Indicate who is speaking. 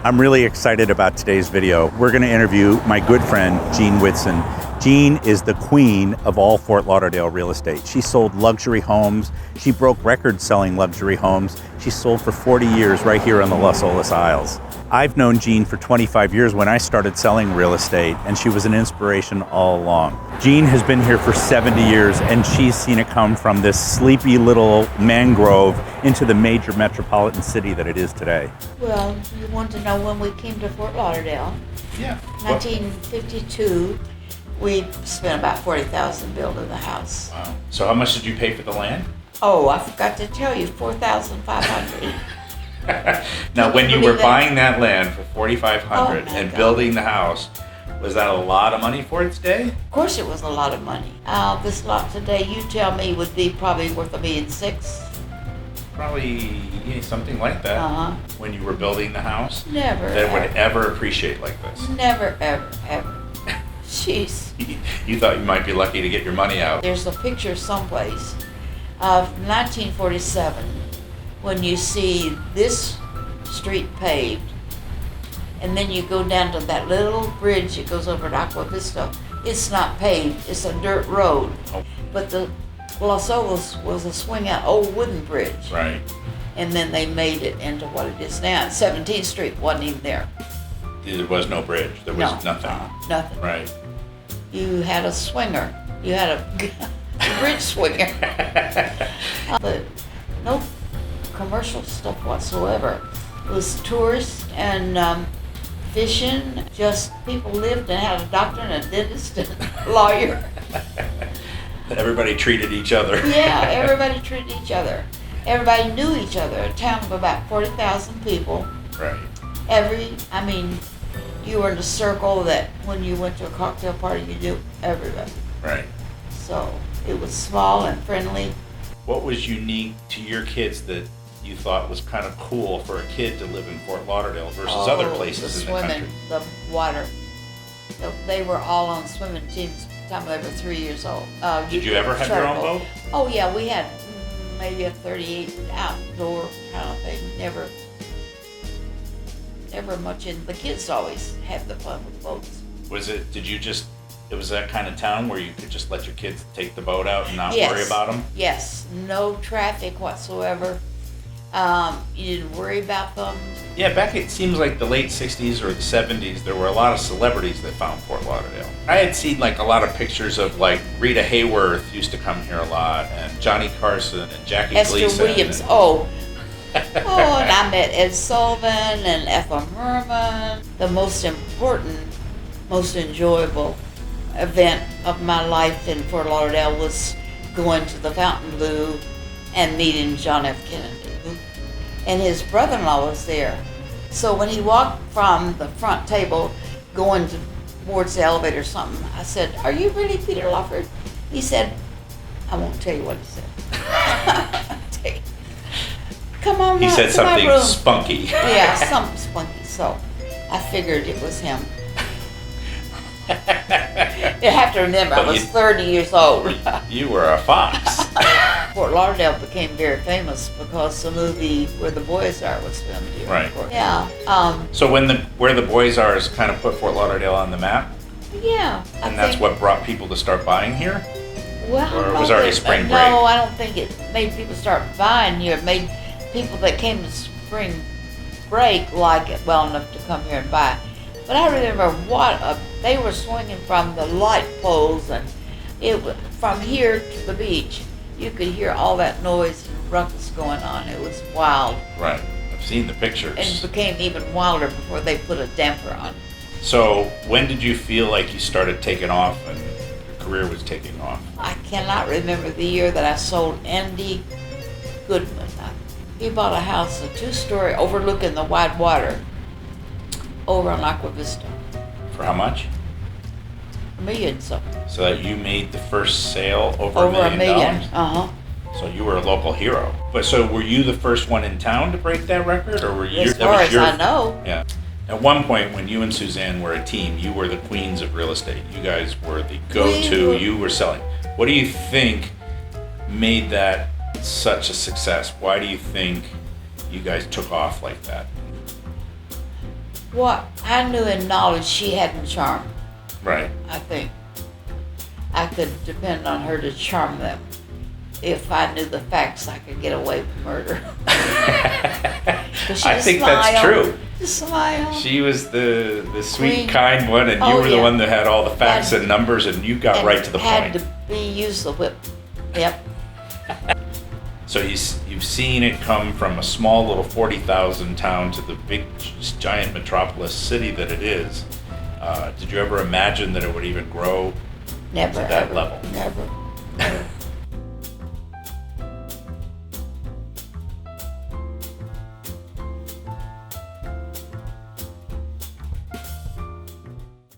Speaker 1: I'm really excited about today's video. We're going to interview my good friend, Jean Whitson. Jean is the queen of Old Fort Lauderdale real estate. She sold luxury homes. She broke records selling luxury homes. She sold for 40 years right here on the Las Olas Isles. I've known Jean for 25 years when I started selling real estate, and she was an inspiration all along. Jean has been here for 70 years, and she's seen it come from this sleepy little mangrove into the major metropolitan city that it is today.
Speaker 2: Well, you want to know when we came to Fort Lauderdale?
Speaker 1: Yeah.
Speaker 2: 1952. We spent about $40,000 building the house.
Speaker 1: Wow. So how much did you pay for the land?
Speaker 2: Oh, I forgot to tell you, $4,500.
Speaker 1: Now, when you were buying that land for $4,500 and
Speaker 2: God.
Speaker 1: building the house, was that a lot of money for its day?
Speaker 2: Of course, it was a lot of money. This lot today, you tell me, would be probably worth $1.6 million.
Speaker 1: Probably something like that. When you were building the house?
Speaker 2: Never.
Speaker 1: That would ever appreciate like this?
Speaker 2: Never, ever, ever. Jeez.
Speaker 1: You thought you might be lucky to get your money out.
Speaker 2: There's a picture someplace of 1947 when you see this street paved, and then you go down to that little bridge that goes over to Aqua Vista. It's not paved, it's a dirt road.
Speaker 1: Oh.
Speaker 2: But the Las Olas was a swing out old wooden bridge.
Speaker 1: Right.
Speaker 2: And then they made it into what it is now. 17th Street wasn't even there.
Speaker 1: There was no bridge. There was nothing.
Speaker 2: Nothing.
Speaker 1: Right.
Speaker 2: You had a swinger. You had a bridge swinger. But no commercial stuff whatsoever. It was tourists and fishing. Just people lived and had a doctor and a dentist and a lawyer.
Speaker 1: Everybody treated each other.
Speaker 2: Yeah, everybody treated each other. Everybody knew each other. A town of about 40,000 people.
Speaker 1: Right.
Speaker 2: You were in a circle that when you went to a cocktail party, you knew everybody.
Speaker 1: Right.
Speaker 2: So it was small and friendly.
Speaker 1: What was unique to your kids that you thought was kind of cool for a kid to live in Fort Lauderdale versus other places in the country?
Speaker 2: The water. They were all on swimming teams by the time they were 3 years old.
Speaker 1: Did you ever have your own boat?
Speaker 2: Oh yeah, we had maybe a 38 outdoor kind of thing. Never much in. The kids always had the fun with boats.
Speaker 1: It was that kind of town where you could just let your kids take the boat out and not worry about them?
Speaker 2: Yes, no traffic whatsoever. You didn't worry about them.
Speaker 1: Yeah, it seems like the late 60s or the 70s, there were a lot of celebrities that found Fort Lauderdale. I had seen a lot of pictures of Rita Hayworth used to come here a lot, and Johnny Carson and Jackie
Speaker 2: Esther
Speaker 1: Gleason.
Speaker 2: Williams, and I met Ed Sullivan and Ethel Merman. The most important, most enjoyable event of my life in Fort Lauderdale was going to the Fontainebleau and meeting John F. Kennedy. And his brother-in-law was there. So when he walked from the front table going towards the elevator or something, I said, "Are you really Peter Lawford?" He said, "I won't tell you what he said." Come on,
Speaker 1: he said something spunky.
Speaker 2: Yeah, something spunky. So I figured it was him. You have to remember, I was 30 years old.
Speaker 1: You were a fox.
Speaker 2: Fort Lauderdale became very famous because the movie Where the Boys Are was filmed here.
Speaker 1: Right.
Speaker 2: Yeah.
Speaker 1: So Where the Boys Are is kind of put Fort Lauderdale on the map?
Speaker 2: Yeah.
Speaker 1: And that's what brought people to start buying here?
Speaker 2: Well,
Speaker 1: or it was already spring break?
Speaker 2: No, I don't think it made people start buying here. It made people that came to spring break like it well enough to come here and buy. But I remember they were swinging from the light poles, and from here to the beach. You could hear all that noise and ruckus going on. It was wild.
Speaker 1: Right. I've seen the pictures.
Speaker 2: And it became even wilder before they put a damper on.
Speaker 1: So when did you feel like you started taking off and your career was taking off?
Speaker 2: I cannot remember the year that I sold Andy Goodman. He bought a house, a 2-story overlooking the wide water over on Aqua Vista.
Speaker 1: For how much?
Speaker 2: $1 million something.
Speaker 1: So that you made the first sale over $1 million?
Speaker 2: Uh-huh.
Speaker 1: So you were a local hero. But so were you the first one in town to break that record, or were you?
Speaker 2: As far as I know.
Speaker 1: Yeah. At one point, when you and Suzanne were a team, you were the queens of real estate. You guys were the go-to. You were selling. What do you think made that such a success? Why do you think you guys took off like that?
Speaker 2: what I knew in knowledge she had in charm.
Speaker 1: Right.
Speaker 2: I think I could depend on her to charm them. If I knew the facts, I could get away with murder.
Speaker 1: I think that's true.
Speaker 2: Just smile.
Speaker 1: She was the sweet,
Speaker 2: Queen.
Speaker 1: kind one, and you were the one that had all the facts and numbers, and you got right to the
Speaker 2: had
Speaker 1: point.
Speaker 2: to use the whip. Yep.
Speaker 1: So you've seen it come from a small little 40,000 town to the big, giant metropolis city that it is. Did you ever imagine that it would even grow
Speaker 2: Never,
Speaker 1: to that
Speaker 2: ever,
Speaker 1: level?
Speaker 2: Never.